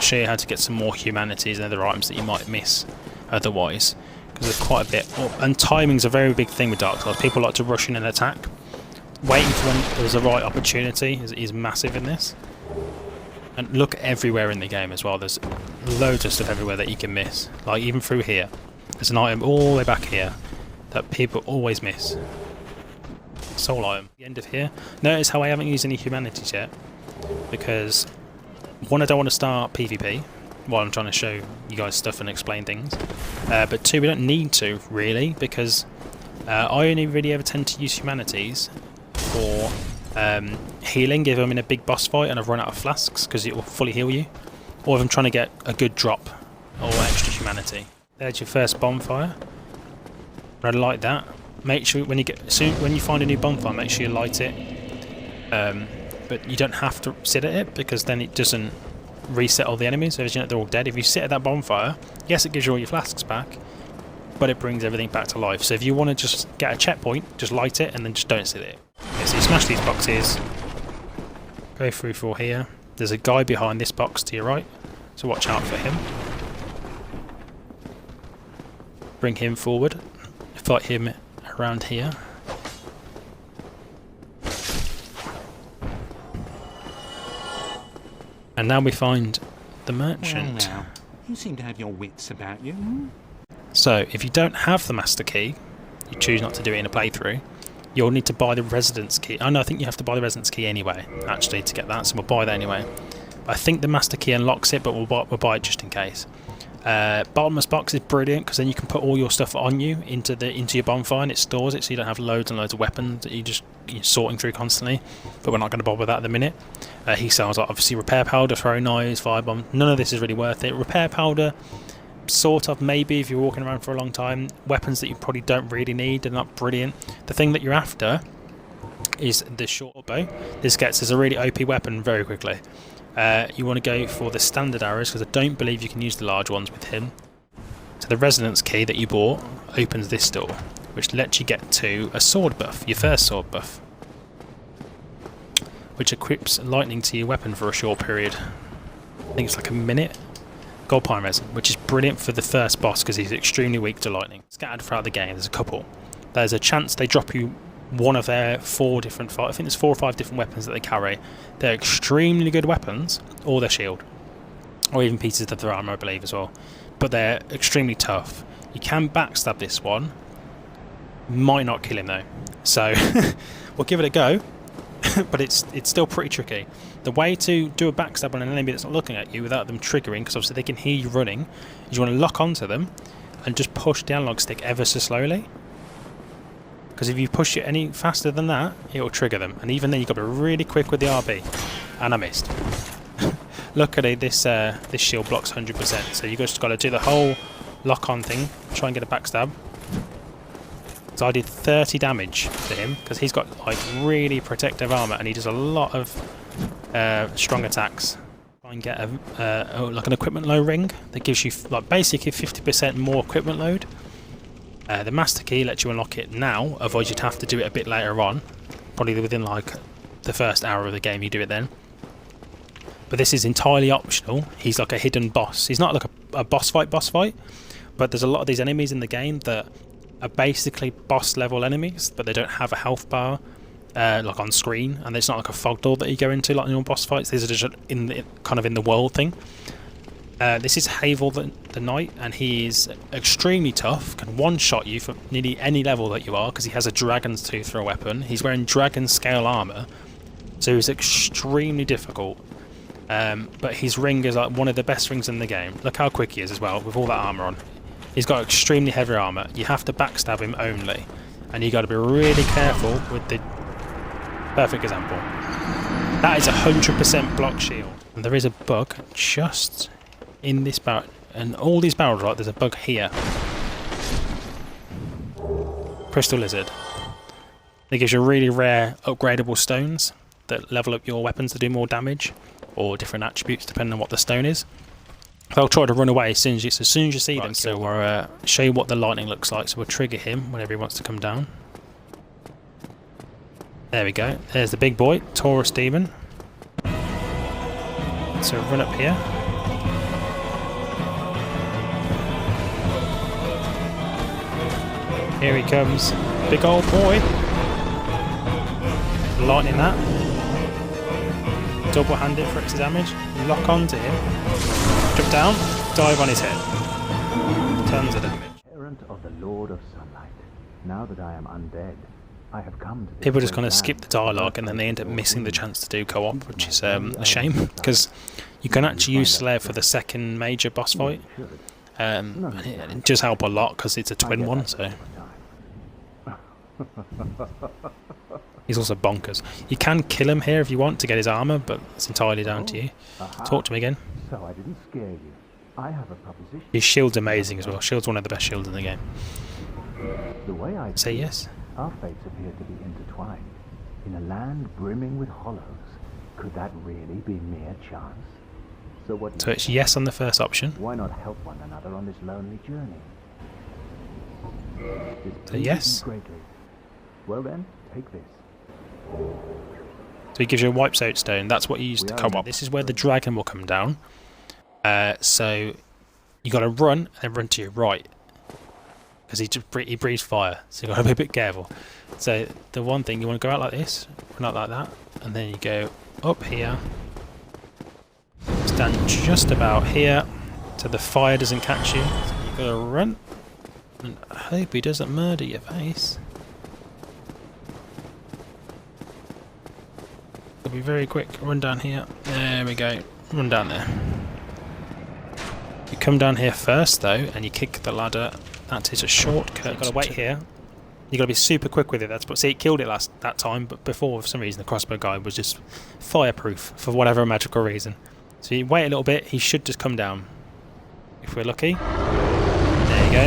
to show you how to get some more humanities and other items that you might miss otherwise, because there's quite a bit. And timing's a very big thing with Dark Souls. People like to rush in and attack. Waiting for when there's the right opportunity is massive in this. And look everywhere in the game as well. There's loads of stuff everywhere that you can miss. Like even through here, there's an item all the way back here that people always miss. Soul item. The end of here. Notice how I haven't used any humanities yet, because one, I don't want to start PvP while I'm trying to show you guys stuff and explain things. But two, we don't need to really, because I only really ever tend to use humanities for healing if I'm in a big boss fight and I've run out of flasks, because it will fully heal you, or if I'm trying to get a good drop or extra humanity. There's your first bonfire. I like that. Make sure when you find a new bonfire, make sure you light it. But you don't have to sit at it, because then it doesn't reset all the enemies. So as you know, they're all dead. If you sit at that bonfire, yes, it gives you all your flasks back, but it brings everything back to life. So if you want to just get a checkpoint, just light it and then just don't sit it. Okay, so you smash these boxes, go through for here. There's a guy behind this box to your right, so watch out for him. Bring him forward, fight him around here. And now we find the merchant. Well, you seem to have your wits about you. So if you don't have the master key, you choose not to do it in a playthrough, you'll need to buy the residence key. Oh no, I think you have to buy the residence key anyway, actually, to get that, so we'll buy that anyway. I think the master key unlocks it, but we'll buy it just in case. Bottomless box is brilliant, because then you can put all your stuff on you into your bonfire, and it stores it, so you don't have loads and loads of weapons that you're sorting through constantly. But we're not going to bother with that at the minute. He sells, like, obviously repair powder, throwing knives, firebomb. None of this is really worth it. Repair powder, sort of, maybe if you're walking around for a long time. Weapons that you probably don't really need, they're not brilliant. The thing that you're after is the short bow. This gets us a really OP weapon very quickly. You want to go for the standard arrows, because I don't believe you can use the large ones with him. So the resonance key that you bought opens this door, which lets you get to a sword buff, your first sword buff, which equips lightning to your weapon for a short period. I think it's like a minute. Gold pine resin, which is brilliant for the first boss, because he's extremely weak to lightning. Scattered throughout the game, there's a couple. There's a chance they drop you one of their I think there's 4 or 5 different weapons that they carry. They're extremely good weapons, or their shield, or even pieces of their armor, I believe, as well. But they're extremely tough. You can backstab this one. Might not kill him though, so we'll give it a go. But it's still pretty tricky. The way to do a backstab on an enemy that's not looking at you without them triggering, because obviously they can hear you running, is you want to lock onto them and just push the analog stick ever so slowly. Because if you push it any faster than that, it will trigger them. And even then, you've got to be really quick with the RB. And I missed. Luckily, this shield blocks 100%. So you just got to do the whole lock-on thing. Try and get a backstab. So I did 30 damage to him, because he's got like really protective armor, and he does a lot of strong attacks. Try and get like an equipment load ring that gives you like basically 50% more equipment load. The master key lets you unlock it now, otherwise you'd have to do it a bit later on. Probably within like the first hour of the game you do it then. But this is entirely optional. He's like a hidden boss. He's not like a boss fight, but there's a lot of these enemies in the game that are basically boss level enemies, but they don't have a health bar like on screen, and it's not like a fog door that you go into like in all boss fights. These are just kind of in the world thing. This is Havel the Knight, and he is extremely tough, can one-shot you from nearly any level that you are, because he has a dragon's tooth for a weapon. He's wearing dragon scale armour, so he's extremely difficult. But his ring is like one of the best rings in the game. Look how quick he is as well, with all that armour on. He's got extremely heavy armour. You have to backstab him only, and you got to be really careful with the perfect example. That is 100% block shield, and there is a bug just in this barrel, and all these barrels, right, there's a bug here. Crystal Lizard. It gives you really rare upgradable stones that level up your weapons to do more damage, or different attributes depending on what the stone is. They'll try to run away as soon as you see them. So we'll show you what the lightning looks like. So we'll trigger him whenever he wants to come down. There we go. There's the big boy, Taurus Demon. So run up here. Here he comes. Big old boy. Lightning that. Double-handed for extra damage. Lock onto him. Jump down. Dive on his head. Tons of damage. Errant of the Lord of Sunlight. Now that I am undead, I have come to this People just great kind of land skip the dialogue and then they end up missing the chance to do co-op, which is a shame, because you can actually use Slayer for the second major boss fight. And it does help a lot because it's a twin one, so... He's also bonkers. You can kill him here if you want to get his armour, but it's entirely down to you. Talk to me again. So I didn't scare you. I have a proposition. His shield's amazing as well. Shield's one of the best shields in the game. The way I Say see it, yes. our fates appear to be intertwined. In a land brimming with hollows, could that really be mere chance? So what do So you it's say? yes on the first option. Why not help one another on this lonely journey? This So pleases yes. me greatly. Well then, take this. So he gives you a wipe out stone. That's what you use to co-op. This is where the dragon will come down. So you got to run and then run to your right, because he breathes fire. So you got to be a bit careful. So the one thing, you want to go out like this, run out like that, and then you go up here, stand just about here, so the fire doesn't catch you. So you got to run, and hope he doesn't murder your face. It'll be very quick. Run down here. There we go. Run down there. You come down here first though, and you kick the ladder. That is a shortcut. You've got to wait here. You've got to be super quick with it. That's see, it killed it that time, but before, for some reason, the crossbow guy was just fireproof for whatever magical reason. So you wait a little bit. He should just come down, if we're lucky. There you go.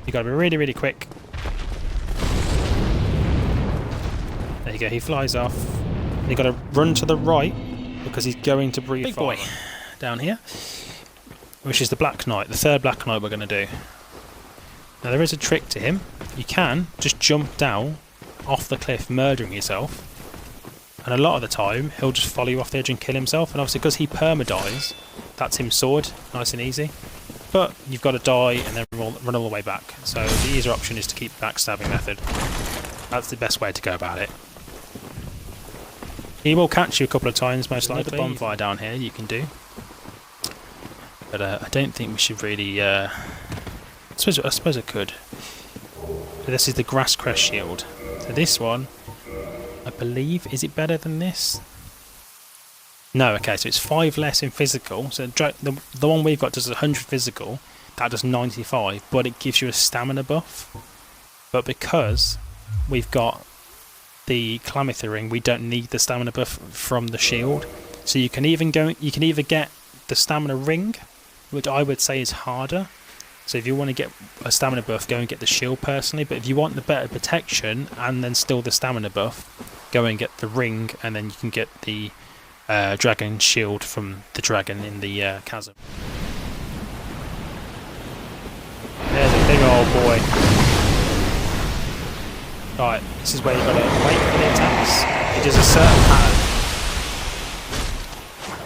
You've got to be really, really quick. There you go. He flies off. You've got to run to the right because he's going to breathe Big fire. Boy down here, which is the Black Knight, the third Black Knight we're going to do. Now there is a trick to him. You can just jump down off the cliff, murdering yourself, and a lot of the time he'll just follow you off the edge and kill himself, and obviously because he perma-dies, that's him sword, nice and easy. But you've got to die and then run all the way back. So the easier option is to keep backstabbing method. That's the best way to go about it. He will catch you a couple of times, most likely. There's a bonfire down here you can do. But I don't think we should really... I suppose I could. So this is the Grass Crest Shield. So this one, I believe, is it better than this? No, okay, so it's 5 less in physical. So the one we've got does 100 physical. That does 95, but it gives you a stamina buff. But because we've got the Calamity Ring, we don't need the stamina buff from the shield. So you can either get the stamina ring, which I would say is harder. So if you want to get a stamina buff, go and get the shield personally. But if you want the better protection and then still the stamina buff, go and get the ring, and then you can get the dragon shield from the dragon in the chasm. There's a big old boy. Right, this is where you've got to wait for the attacks. It does a certain pattern.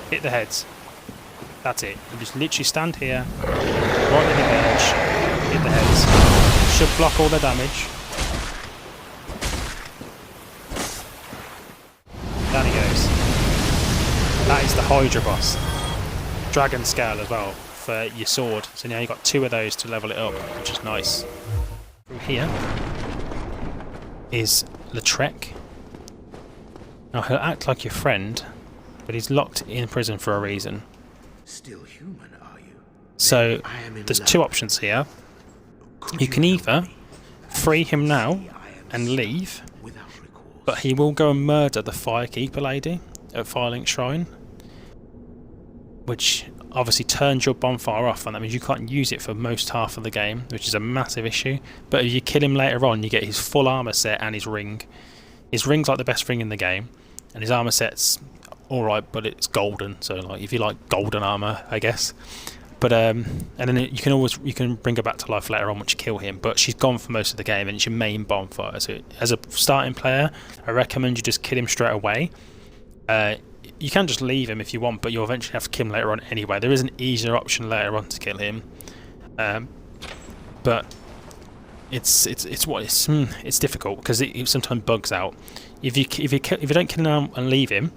Hit the heads. That's it. You just literally stand here, right near the edge, hit the heads. Should block all the damage. Down he goes. That is the Hydra boss. Dragon scale as well for your sword. So now you've got 2 of those to level it up, which is nice. From here is Lautrec. Now he'll act like your friend, but he's locked in prison for a reason. Still human, are you? So there's 2 options here. You can either free him now and leave, but he will go and murder the Firekeeper lady at Firelink Shrine, which obviously turns your bonfire off, and that means you can't use it for most half of the game, which is a massive issue. But if you kill him later on, you get his full armor set and his ring. His ring's like the best ring in the game, and his armor set's alright, but it's golden, so like if you like golden armor, I guess. But and then you can bring her back to life later on once you kill him, but she's gone for most of the game and it's your main bonfire. So as a starting player, I recommend you just kill him straight away. You can just leave him if you want, but you'll eventually have to kill him later on anyway. There is an easier option later on to kill him, but it's difficult because it sometimes bugs out. If you don't kill him and leave him,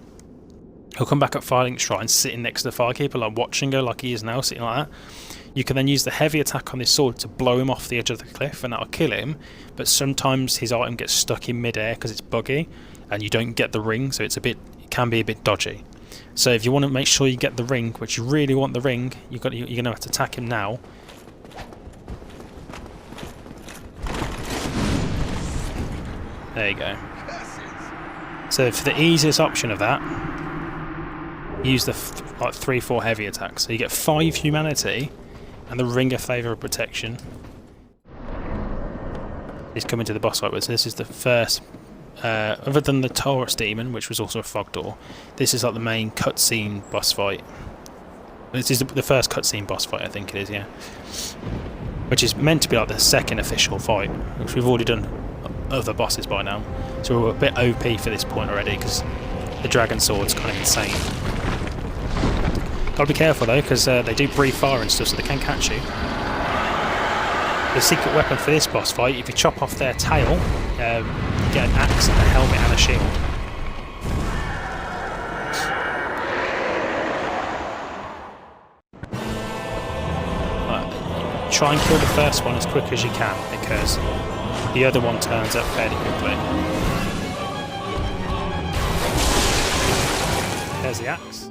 he'll come back at Firelink Shrine, sitting next to the Firekeeper, like watching her, like he is now, sitting like that. You can then use the heavy attack on this sword to blow him off the edge of the cliff, and that'll kill him. But sometimes his item gets stuck in mid-air because it's buggy, and you don't get the ring, so it can be a bit dodgy. So if you want to make sure you get the ring, which you really want the ring, you're going to have to attack him now. There you go. So for the easiest option of that, use the like 3-4 heavy attacks. So you get 5 humanity and the Ring of Favour of Protection. He's coming to the boss fight with. So this is the first, other than the Taurus Demon, which was also a fog door, this is like the main cutscene boss fight. This is the first cutscene boss fight, I think it is, yeah. Which is meant to be like the second official fight, which we've already done other bosses by now. So we're a bit OP for this point already, because the Dragon Sword's kind of insane. Gotta be careful though, because they do breathe fire and stuff, so they can catch you. The secret weapon for this boss fight, if you chop off their tail, you get an axe and a helmet and a shield. Try and kill the first one as quick as you can, because the other one turns up fairly quickly. There's the axe.